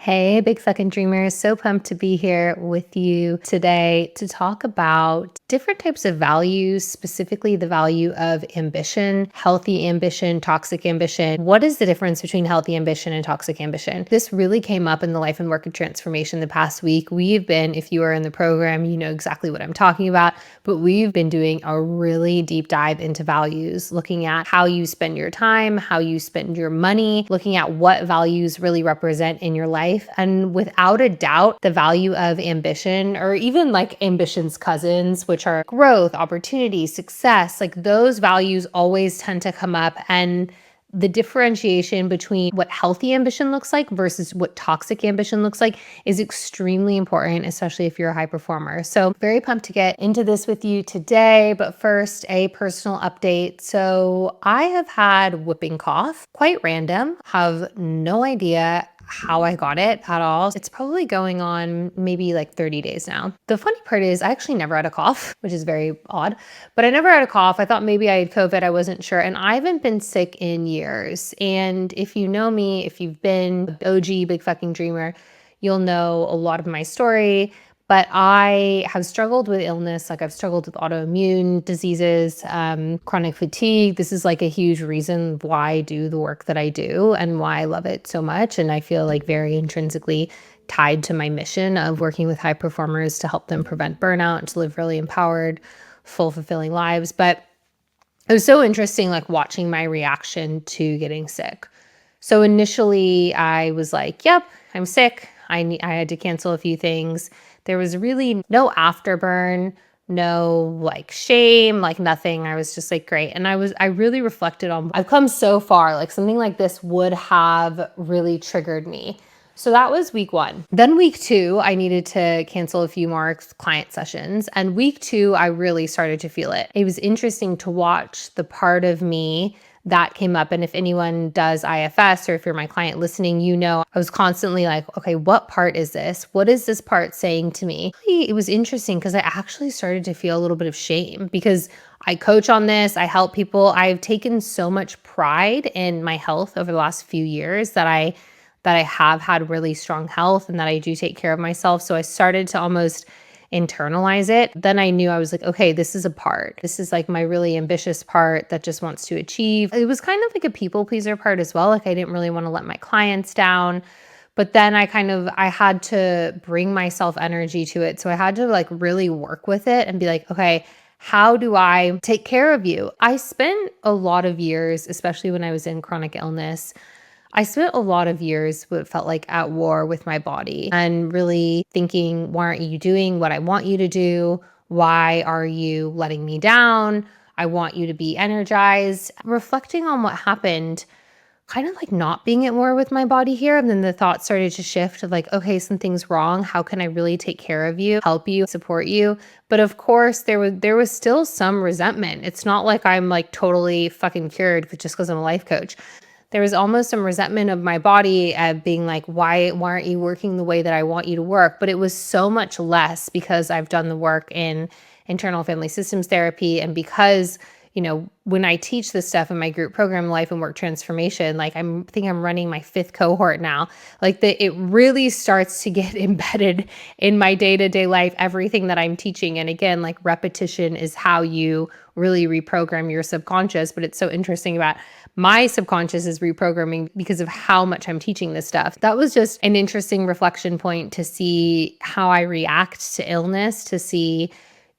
Hey, big fucking dreamers. So pumped to be here with you today to talk about different types of values, specifically the value of ambition, healthy ambition, toxic ambition. What is the difference between healthy ambition and toxic ambition? This really came up in the life and work of transformation the past week. We've been, if you are in the program, you know exactly what I'm talking about, but we've been doing a really deep dive into values, looking at how you spend your time, how you spend your money, looking at what values really represent in your life. And without a doubt, the value of ambition, or even like ambition's cousins, which are growth, opportunity, success, like those values always tend to come up. And the differentiation between what healthy ambition looks like versus what toxic ambition looks like is extremely important, especially if you're a high performer. So very pumped to get into this with you today. But first, a personal update. So I have had whooping cough, quite random, have no idea how I got it at all. It's probably going on maybe like 30 days now. The funny part is I actually never had a cough, which is very odd, but I never had a cough. I thought maybe I had COVID. I wasn't sure. And I haven't been sick in years. And if you know me, if you've been OG big fucking dreamer, you'll know a lot of my story. But I have struggled with illness. Like I've struggled with autoimmune diseases, chronic fatigue. This is like a huge reason why I do the work that I do and why I love it so much. And I feel like very intrinsically tied to my mission of working with high performers to help them prevent burnout, to live really empowered, full, fulfilling lives. But it was so interesting, like watching my reaction to getting sick. So initially I was like, yep, I'm sick. I had to cancel a few things. There was really no afterburn, no like shame, like nothing. I was just like, great. And I really reflected on, I've come so far, like something like this would have really triggered me. So that was week one. Then week two, I needed to cancel a few more client sessions. And week two, I really started to feel it. It was interesting to watch the part of me that came up. And if anyone does IFS or if you're my client listening, you know, I was constantly like, okay, what part is this? What is this part saying to me? It was interesting because I actually started to feel a little bit of shame because I coach on this. I help people. I've taken so much pride in my health over the last few years that I have had really strong health and that I do take care of myself. So I started to almost internalize it. Then I knew I was like, okay, this is a part. This is like my really ambitious part that just wants to achieve. It was kind of like a people pleaser part as well. Like I didn't really want to let my clients down. But then I had to bring myself energy to it. So I had to like really work with it and be like, okay, how do I take care of you? I spent a lot of years, especially when I was in chronic illness, I spent a lot of years what felt like at war with my body and really thinking, why aren't you doing what I want you to do? Why are you letting me down? I want you to be energized. Reflecting on what happened, kind of like not being at war with my body here. And then the thought started to shift of like, okay, something's wrong. How can I really take care of you, help you, support you? But of course, there was still some resentment. It's not like I'm like totally fucking cured just because I'm a life coach. There was almost some resentment of my body at being like, why aren't you working the way that I want you to work? But it was so much less because I've done the work in internal family systems therapy. And because, you know, when I teach this stuff in my group program, Life and Work Transformation, like I think I'm running my 5th cohort now, like it really starts to get embedded in my day-to-day life, everything that I'm teaching. And again, like repetition is how you really reprogram your subconscious. But it's so interesting about my subconscious is reprogramming because of how much I'm teaching this stuff. That was just an interesting reflection point to see how I react to illness, to see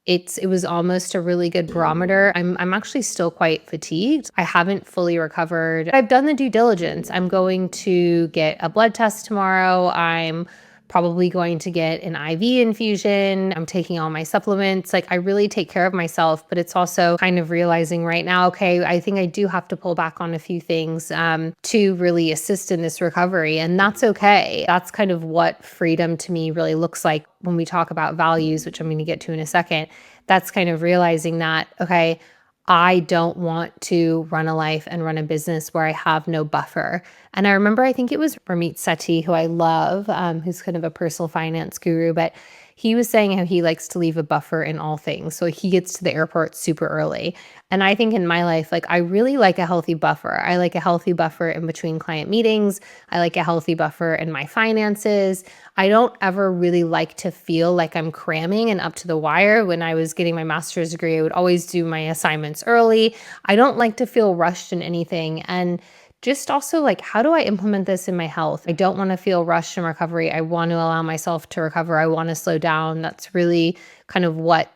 it was almost a really good barometer. I'm actually still quite fatigued. I haven't fully recovered. I've done the due diligence. I'm going to get a blood test tomorrow. I'm probably going to get an IV infusion. I'm taking all my supplements. Like I really take care of myself, but it's also kind of realizing right now, okay, I think I do have to pull back on a few things to really assist in this recovery. And that's okay. That's kind of what freedom to me really looks like when we talk about values, which I'm going to get to in a second. That's kind of realizing that, okay, I don't want to run a life and run a business where I have no buffer. And I remember, I think it was Ramit Sethi, who I love, who's kind of a personal finance guru, but he was saying how he likes to leave a buffer in all things. So he gets to the airport super early. And I think in my life, like I really like a healthy buffer. I like a healthy buffer in between client meetings. I like a healthy buffer in my finances. I don't ever really like to feel like I'm cramming and up to the wire. When I was getting my master's degree, I would always do my assignments early. I don't like to feel rushed in anything. And just also like, how do I implement this in my health? I don't want to feel rushed in recovery. I want to allow myself to recover. I want to slow down. That's really kind of what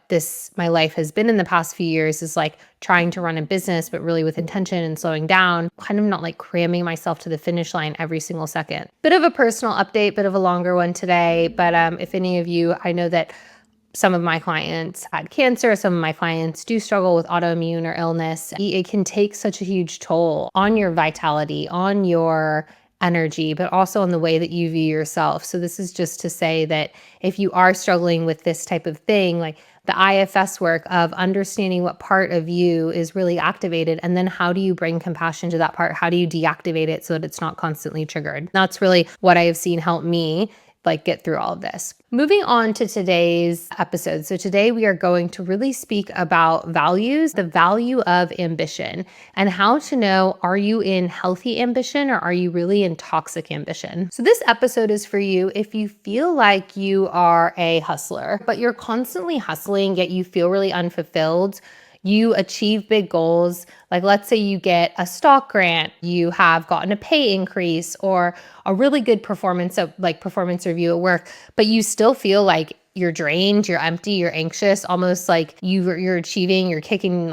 my life has been in the past few years, is like trying to run a business, but really with intention and slowing down, kind of not like cramming myself to the finish line every single second. Bit of a personal update, bit of a longer one today. But if any of you, I know that some of my clients had cancer. Some of my clients do struggle with autoimmune or illness. It can take such a huge toll on your vitality, on your energy, but also on the way that you view yourself. So this is just to say that if you are struggling with this type of thing, like the IFS work of understanding what part of you is really activated, and then how do you bring compassion to that part? How do you deactivate it so that it's not constantly triggered? That's really what I have seen help me like get through all of this. Moving on to today's episode. So today we are going to really speak about values, the value of ambition, and how to know, are you in healthy ambition or are you really in toxic ambition? So this episode is for you if you feel like you are a hustler, but you're constantly hustling, yet you feel really unfulfilled. You achieve big goals. Like let's say you get a stock grant, you have gotten a pay increase or a really good performance review at work, but you still feel like you're drained, you're empty, you're anxious, almost like you're achieving, you're kicking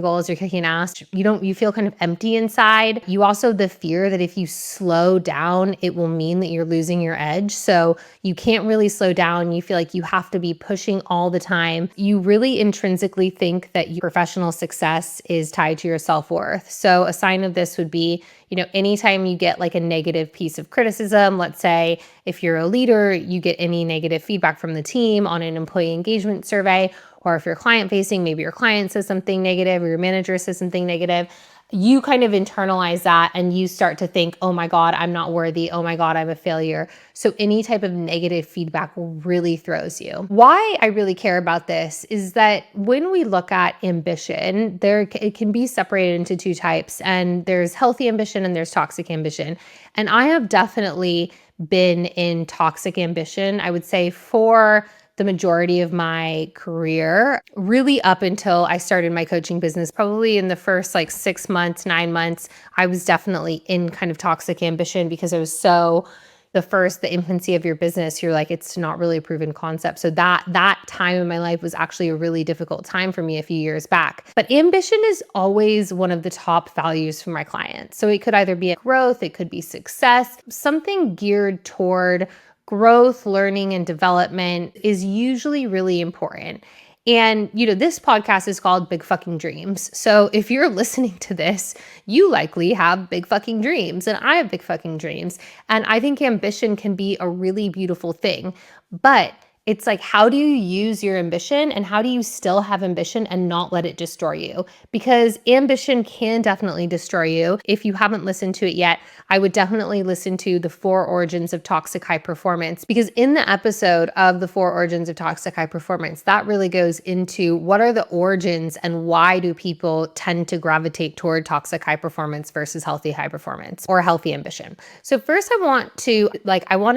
goals, you're kicking ass. You feel kind of empty inside. You also, the fear that if you slow down, it will mean that you're losing your edge. So you can't really slow down. You feel like you have to be pushing all the time. You really intrinsically think that your professional success is tied to your self-worth. So a sign of this would be, anytime you get like a negative piece of criticism, let's say if you're a leader, you get any negative feedback from the team on an employee engagement survey, or if you're client facing, maybe your client says something negative or your manager says something negative, you kind of internalize that and you start to think, oh my God, I'm not worthy. Oh my God, I'm a failure. So any type of negative feedback really throws you. Why I really care about this is that when we look at ambition, it can be separated into two types, and there's healthy ambition and there's toxic ambition. And I have definitely been in toxic ambition, I would say, for the majority of my career, really up until I started my coaching business. Probably in the first like 6 months, 9 months, I was definitely in kind of toxic ambition because I was the infancy of your business, you're like, it's not really a proven concept. So that time in my life was actually a really difficult time for me a few years back. But ambition is always one of the top values for my clients. So it could either be growth, it could be success, something geared toward growth, learning, and development is usually really important. And, this podcast is called Big Fucking Dreams. So if you're listening to this, you likely have big fucking dreams, and I have big fucking dreams. And I think ambition can be a really beautiful thing. But it's like, how do you use your ambition, and how do you still have ambition and not let it destroy you? Because ambition can definitely destroy you. If you haven't listened to it yet, I would definitely listen to the 4 origins of toxic high performance, because in the episode of the 4 origins of toxic high performance, that really goes into what are the origins and why do people tend to gravitate toward toxic high performance versus healthy high performance or healthy ambition. So first I want to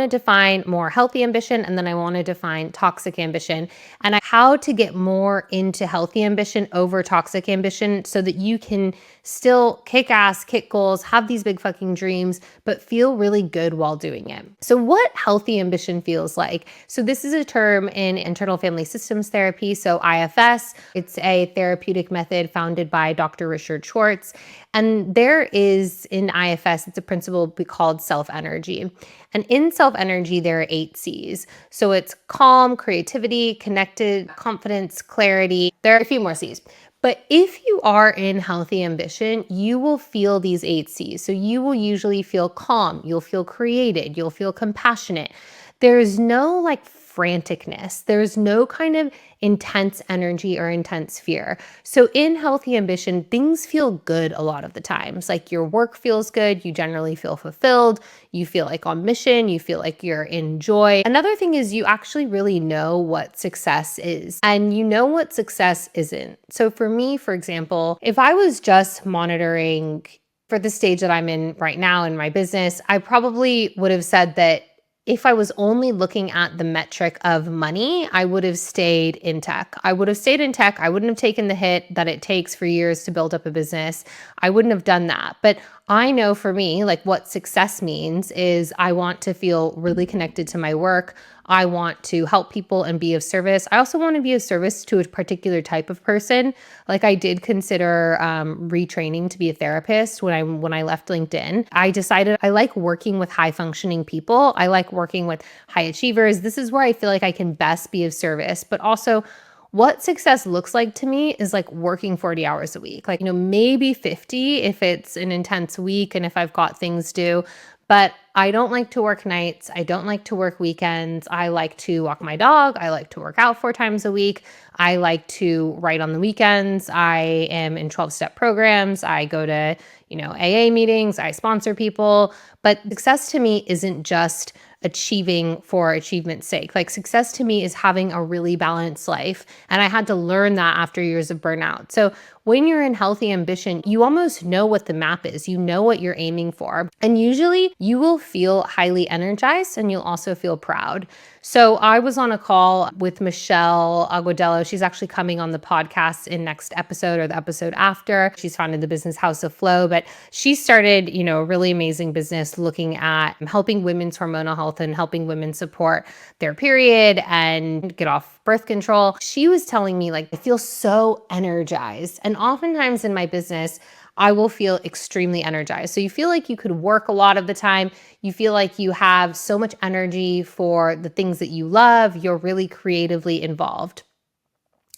define more healthy ambition, and then I want to define toxic ambition, and how to get more into healthy ambition over toxic ambition so that you can still kick ass, kick goals, have these big fucking dreams, but feel really good while doing it. So what healthy ambition feels like. So this is a term in internal family systems therapy. So IFS, it's a therapeutic method founded by Dr. Richard Schwartz. And there is in IFS, it's a principle called self-energy. And in self-energy, there are 8 C's. So it's calm, creativity, connected, confidence, clarity. There are a few more C's. But if you are in healthy ambition, you will feel these 8 C's. So you will usually feel calm, you'll feel created, you'll feel compassionate. There's no like franticness. There's no kind of intense energy or intense fear. So in healthy ambition, things feel good a lot of the times. Like your work feels good, you generally feel fulfilled, you feel like on mission, you feel like you're in joy. Another thing is you actually really know what success is and you know what success isn't. So for me, for example, if I was just monitoring for the stage that I'm in right now in my business, I probably would have said that if I was only looking at the metric of money, I would have stayed in tech. I would have stayed in tech. I wouldn't have taken the hit that it takes for years to build up a business. I wouldn't have done that. But I know for me, like what success means is I want to feel really connected to my work. I want to help people and be of service. I also want to be of service to a particular type of person. Like I did consider retraining to be a therapist when I left LinkedIn. I decided I like working with high functioning people. I like working with high achievers. This is where I feel like I can best be of service, but also what success looks like to me is like working 40 hours a week, like, maybe 50 if it's an intense week and if I've got things due. But I don't like to work nights. I don't like to work weekends. I like to walk my dog. I like to work out 4 times a week. I like to write on the weekends. I am in 12-step programs. I go to, AA meetings. I sponsor people. But success to me isn't just achieving for achievement's sake. Like success to me is having a really balanced life. And I had to learn that after years of burnout. So when you're in healthy ambition, you almost know what the map is. You know what you're aiming for. And usually you will feel highly energized and you'll also feel proud. So I was on a call with Michelle Aguadello. She's actually coming on the podcast in next episode or the episode after. She's founded the business House of Flow, but she started, a really amazing business looking at helping women's hormonal health and helping women support their period and get off birth control. She was telling me like, I feel so energized. And oftentimes in my business, I will feel extremely energized. So you feel like you could work a lot of the time. You feel like you have so much energy for the things that you love. You're really creatively involved.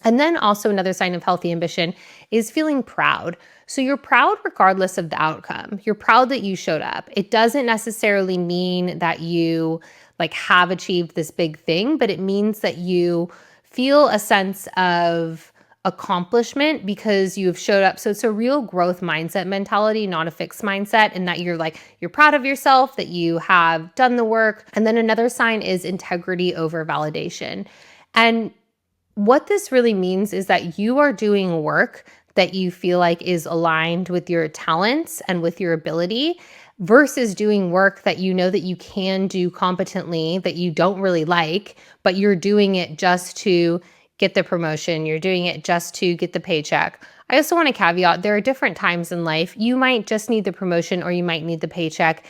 And then also another sign of healthy ambition is feeling proud. So you're proud regardless of the outcome. You're proud that you showed up. It doesn't necessarily mean that you have achieved this big thing, but it means that you feel a sense of accomplishment because you've showed up. So it's a real growth mindset mentality, not a fixed mindset, and that you're proud of yourself, that you have done the work. And then another sign is integrity over validation. And what this really means is that you are doing work that you feel like is aligned with your talents and with your ability versus doing work that you know that you can do competently, that you don't really like, but you're doing it just to get the promotion. You're doing it just to get the paycheck. I also want to caveat, there are different times in life. You might just need the promotion or you might need the paycheck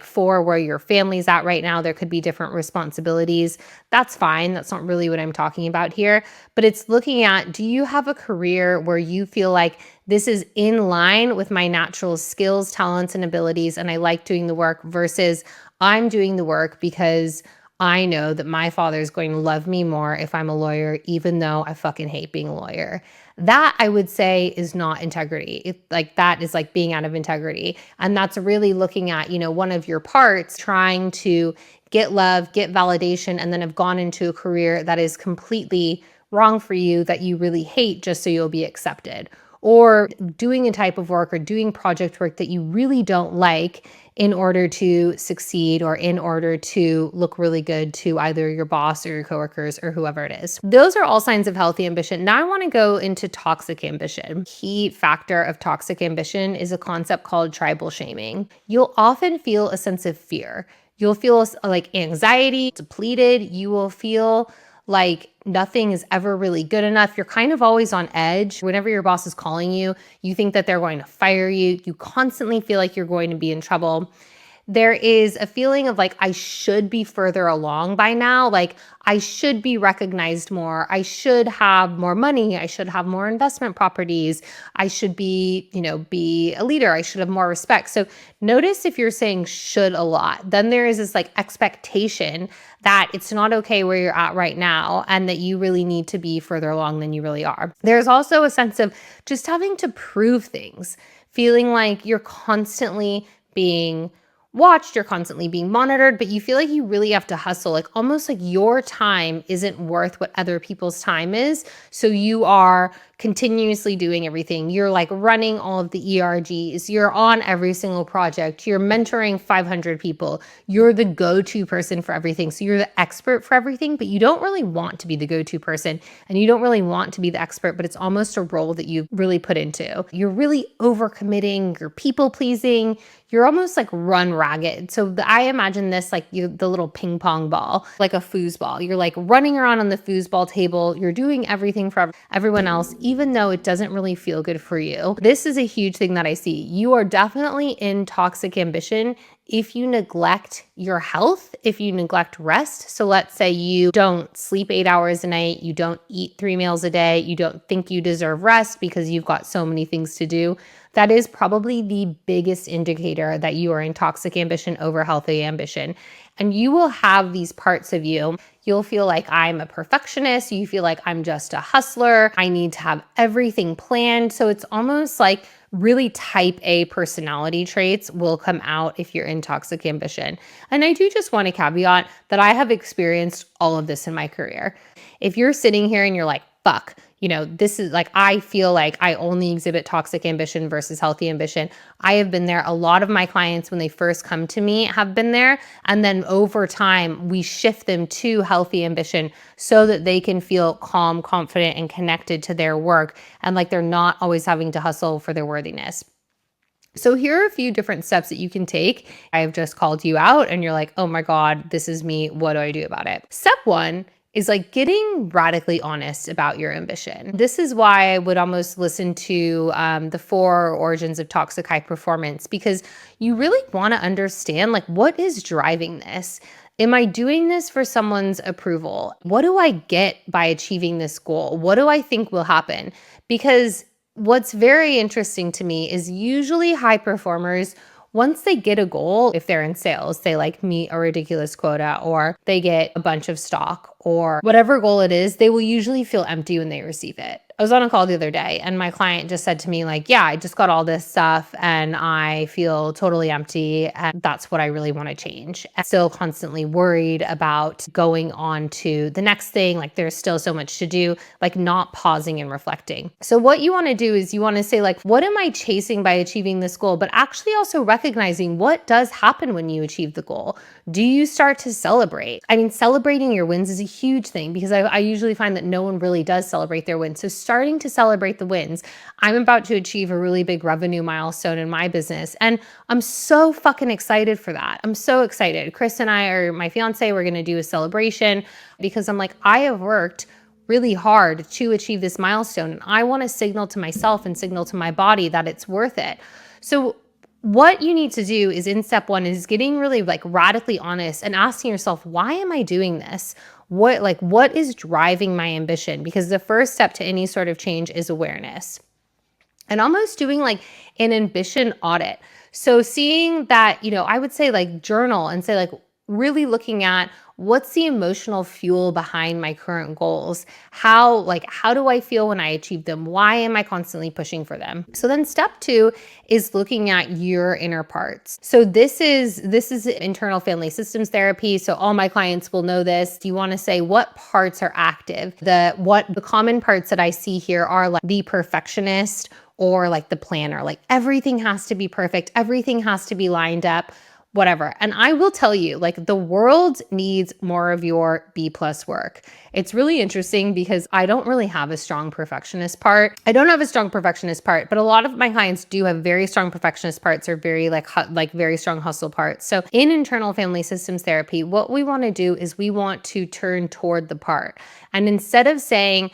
for where your family's at right now. There could be different responsibilities. That's fine. That's not really what I'm talking about here. But it's looking at, do you have a career where you feel like this is in line with my natural skills, talents, and abilities, and I like doing the work versus I'm doing the work because I know that my father is going to love me more if I'm a lawyer, even though I fucking hate being a lawyer. That I would say is not integrity. That is like being out of integrity. And that's really looking at, one of your parts, trying to get love, get validation, and then have gone into a career that is completely wrong for you, that you really hate just so you'll be accepted. Or doing a type of work or doing project work that you really don't like in order to succeed or in order to look really good to either your boss or your coworkers or whoever it is. Those are all signs of healthy ambition. Now I want to go into toxic ambition. Key factor of toxic ambition is a concept called tribal shaming. You'll often feel a sense of fear. You'll feel like anxiety, depleted. You will feel like nothing is ever really good enough. You're kind of always on edge. Whenever your boss is calling you, you think that they're going to fire you. You constantly feel like you're going to be in trouble. There is a feeling of like, I should be further along by now. Like I should be recognized more. I should have more money. I should have more investment properties. I should be, be a leader. I should have more respect. So notice if you're saying should a lot, then there is this expectation that it's not okay where you're at right now and that you really need to be further along than you really are. There's also a sense of just having to prove things, feeling like you're constantly being watched, you're constantly being monitored, but you feel like you really have to hustle, like almost like your time isn't worth what other people's time is. So you are continuously doing everything. You're like running all of the ERGs, you're on every single project, you're mentoring 500 people, you're the go-to person for everything. So you're the expert for everything, but you don't really want to be the go-to person and you don't really want to be the expert, but it's almost a role that you really put into. You're really overcommitting, you're people pleasing, you're almost like run ragged. So I imagine this like the little ping pong ball, like a foosball. You're like running around on the foosball table. You're doing everything for everyone else, even though it doesn't really feel good for you. This is a huge thing that I see. You are definitely in toxic ambition if you neglect your health, if you neglect rest. So let's say you don't sleep 8 hours a night, you don't eat 3 meals a day, you don't think you deserve rest because you've got so many things to do. That is probably the biggest indicator that you are in toxic ambition over healthy ambition. And you will have these parts of you. You'll feel like I'm a perfectionist. You feel like I'm just a hustler. I need to have everything planned. So it's almost like really type A personality traits will come out if you're in toxic ambition. And I do just want to caveat that I have experienced all of this in my career. If you're sitting here and you're like, fuck, this is like, I feel like I only exhibit toxic ambition versus healthy ambition. I have been there. A lot of my clients, when they first come to me, have been there. And then over time, we shift them to healthy ambition so that they can feel calm, confident, and connected to their work. And like they're not always having to hustle for their worthiness. So here are a few different steps that you can take. I have just called you out and you're like, oh my God, this is me. What do I do about it? Step one is like getting radically honest about your ambition. This is why I would almost listen to the 4 origins of toxic high performance, because you really want to understand like what is driving this. Am I doing this for someone's approval? What do I get by achieving this goal? What do I think will happen? Because what's very interesting to me is usually high performers, once they get a goal, if they're in sales, they like meet a ridiculous quota or they get a bunch of stock or whatever goal it is, they will usually feel empty when they receive it. I was on a call the other day and my client just said to me like, yeah, I just got all this stuff and I feel totally empty and that's what I really want to change. I'm still constantly worried about going on to the next thing. Like there's still so much to do, like not pausing and reflecting. So what you want to do is you want to say like, what am I chasing by achieving this goal? But actually also recognizing what does happen when you achieve the goal. Do you start to celebrate? I mean, celebrating your wins is a huge thing because I usually find that no one really does celebrate their wins. So starting to celebrate the wins. I'm about to achieve a really big revenue milestone in my business. And I'm so fucking excited for that. I'm so excited. Chris and I, or my fiance, we're going to do a celebration because I'm like, I have worked really hard to achieve this milestone. And I want to signal to myself and signal to my body that it's worth it. So what you need to do is in step 1 is getting really like radically honest and asking yourself, why am I doing this? What is driving my ambition? Because the first step to any sort of change is awareness. And almost doing like an ambition audit. So seeing that, I would say like journal and say like really looking at what's the emotional fuel behind my current goals? How do I feel when I achieve them? Why am I constantly pushing for them? So then step 2 is looking at your inner parts. So this is internal family systems therapy. So all my clients will know this. You want to say what parts are active. The common parts that I see here are like the perfectionist or like the planner. Like everything has to be perfect. Everything has to be lined up. Whatever. And I will tell you, like the world needs more of your B+ work. It's really interesting because I don't really have a strong perfectionist part. I don't have a strong perfectionist part, but a lot of my clients do have very strong perfectionist parts or very like very strong hustle parts. So in internal family systems therapy, what we want to do is we want to turn toward the part. And instead of saying,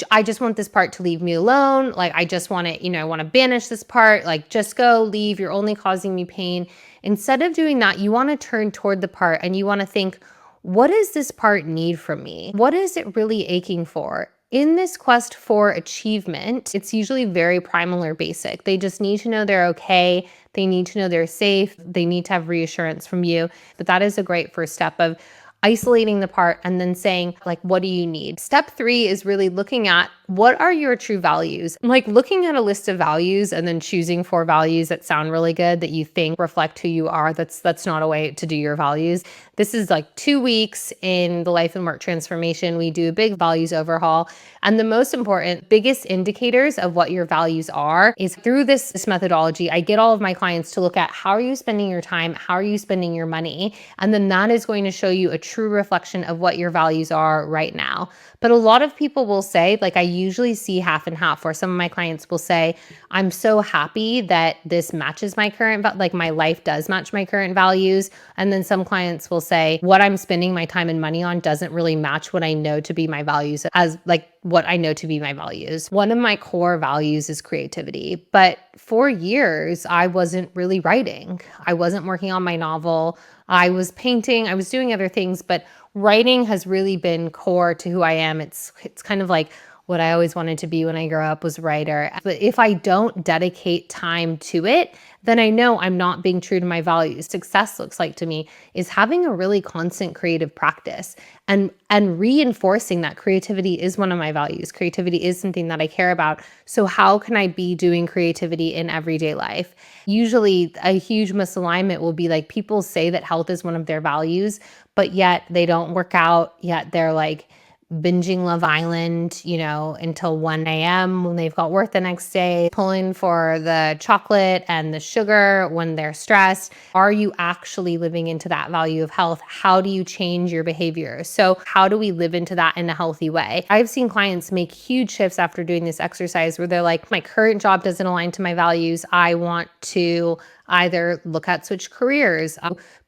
I just want this part to leave me alone. Like, I just want to, I want to banish this part. Like, just go, leave. You're only causing me pain. Instead of doing that, you want to turn toward the part and you want to think, what does this part need from me? What is it really aching for? In this quest for achievement, it's usually very primal or basic. They just need to know they're okay. They need to know they're safe. They need to have reassurance from you. But that is a great first step of isolating the part and then saying, like, what do you need? Step 3 is really looking at what are your true values? Like looking at a list of values and then choosing 4 values that sound really good that you think reflect who you are. That's not a way to do your values. This is like 2 weeks in the life and work transformation. We do a big values overhaul. And the most important, biggest indicators of what your values are is through this methodology. I get all of my clients to look at how are you spending your time? How are you spending your money? And then that is going to show you a true reflection of what your values are right now. But a lot of people will say, like I usually see half and half, where some of my clients will say, I'm so happy that this matches my current, like my life does match my current values. And then some clients will say, what I'm spending my time and money on doesn't really match what I know to be my values, as like what I know to be my values. One of my core values is creativity, but for years, I wasn't really writing. I wasn't working on my novel. I was painting, I was doing other things, but writing has really been core to who I am. It's kind of like what I always wanted to be when I grew up was a writer. But if I don't dedicate time to it, then I know I'm not being true to my values. Success looks like to me is having a really constant creative practice and reinforcing that creativity is one of my values. Creativity is something that I care about. So how can I be doing creativity in everyday life? Usually a huge misalignment will be like people say that health is one of their values, but yet they don't work out, yet they're like binging Love Island, until 1 a.m. when they've got work the next day, pulling for the chocolate and the sugar when they're stressed. Are you actually living into that value of health? How do you change your behavior? So how do we live into that in a healthy way? I've seen clients make huge shifts after doing this exercise where they're like, my current job doesn't align to my values. I want to either look at switch careers,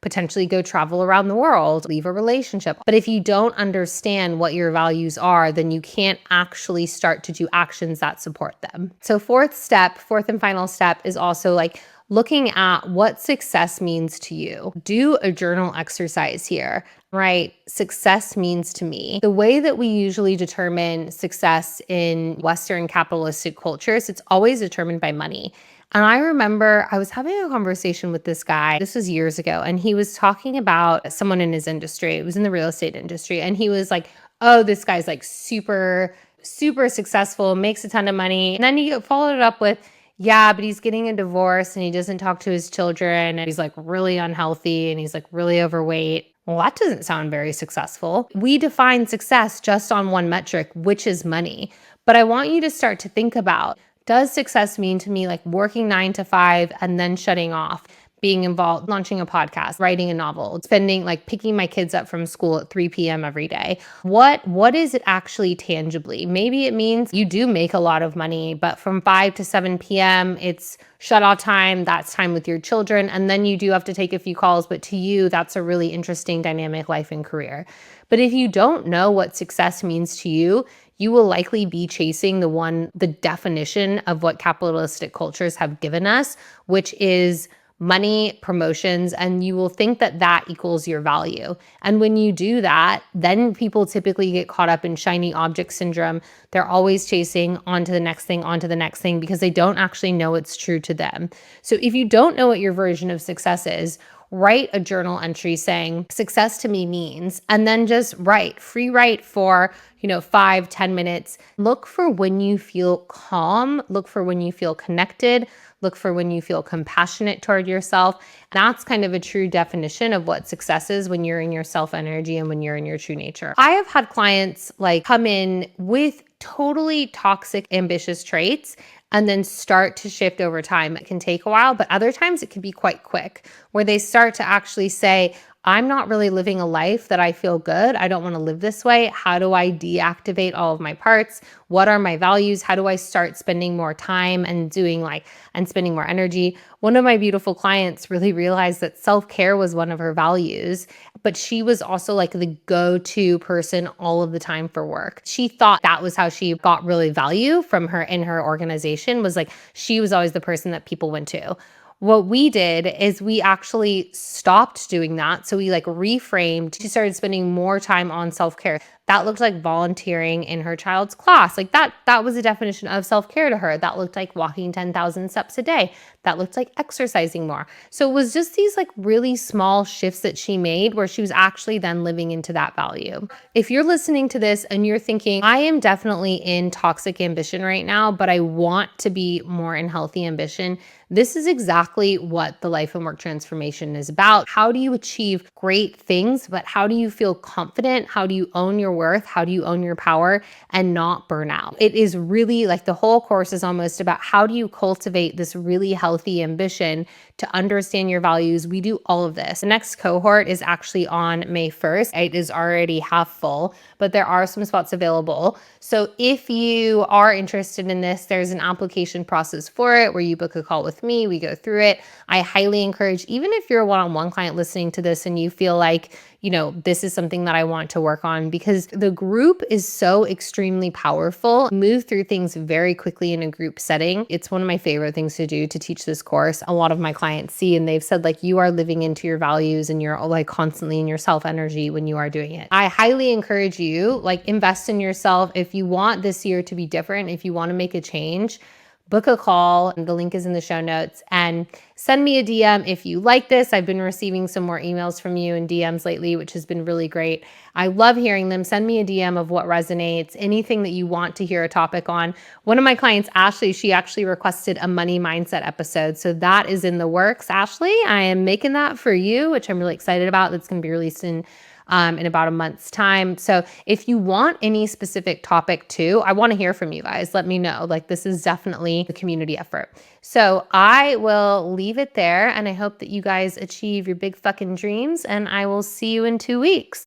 potentially go travel around the world, leave a relationship. But if you don't understand what your values are, then you can't actually start to do actions that support them. So fourth and final step is also like looking at what success means to you. Do a journal exercise here, right? Success means to me. The way that we usually determine success in Western capitalistic cultures, it's always determined by money. And I remember I was having a conversation with this guy, this was years ago, and he was talking about someone in his industry. It was in the real estate industry. And he was like, oh, this guy's like super, super successful, makes a ton of money. And then he followed it up with, yeah, but he's getting a divorce and he doesn't talk to his children. And he's like really unhealthy and he's like really overweight. Well, that doesn't sound very successful. We define success just on one metric, which is money. But I want you to start to think about, does success mean to me like working 9 to 5 and then shutting off, being involved, launching a podcast, writing a novel, picking my kids up from school at 3 p.m. every day? What is it actually tangibly? Maybe it means you do make a lot of money, but from 5 to 7 p.m., it's shut off time. That's time with your children. And then you do have to take a few calls, but to you, that's a really interesting dynamic life and career. But if you don't know what success means to you, you will likely be chasing the definition of what capitalistic cultures have given us, which is money, promotions, and you will think that that equals your value. And when you do that, then people typically get caught up in shiny object syndrome. They're always chasing onto the next thing because they don't actually know it's true to them. So if you don't know what your version of success is, write a journal entry saying success to me means, and then just free write for 5-10 minutes. Look for when you feel calm, look for when you feel connected, look for when you feel compassionate toward yourself. That's kind of a true definition of what success is when you're in your self energy and when you're in your true nature. I have had clients come in with totally toxic, ambitious traits and then start to shift over time. It can take a while, but other times it can be quite quick, where they start to actually say, I'm not really living a life that I feel good. I don't want to live this way. How do I deactivate all of my parts? What are my values? How do I start spending more time and spending more energy? One of my beautiful clients really realized that self-care was one of her values, but she was also the go-to person all of the time for work. She thought that was how she got really value from her in her organization, was she was always the person that people went to. What we did is we actually stopped doing that. So we reframed. She started spending more time on self-care. That looked like volunteering in her child's class. Like that was a definition of self-care to her. That looked like walking 10,000 steps a day. That looked like exercising more. So it was just these like really small shifts that she made where she was actually then living into that value. If you're listening to this and you're thinking, I am definitely in toxic ambition right now, but I want to be more in healthy ambition, this is exactly what the life and work transformation is about. How do you achieve great things, but how do you feel confident? How do you own your worth? How do you own your power and not burn out? It is really like the whole course is almost about how do you cultivate this really healthy ambition to understand your values. We do all of this. The next cohort is actually on May 1st. It is already half full, but there are some spots available. So if you are interested in this, there's an application process for it where you book a call with me, we go through it. I highly encourage, even if you're a one-on-one client listening to this and you feel like, this is something that I want to work on, because the group is so extremely powerful. Move through things very quickly in a group setting. It's one of my favorite things to do to teach this course. A lot of my clients see, and they've said like, you are living into your values and you're like constantly in your self energy when you are doing it. I highly encourage you, like, invest in yourself. If you want this year to be different, if you want to make a change, book a call. The link is in the show notes, and send me a DM if you like this. I've been receiving some more emails from you in DMs lately, which has been really great. I love hearing them. Send me a DM of what resonates, anything that you want to hear a topic on. One of my clients, Ashley, she actually requested a money mindset episode. So that is in the works. Ashley, I am making that for you, which I'm really excited about. That's going to be released in about a month's time. So if you want any specific topic too, I want to hear from you guys. Let me know. Like, this is definitely a community effort. So I will leave it there, and I hope that you guys achieve your big fucking dreams, and I will see you in 2 weeks.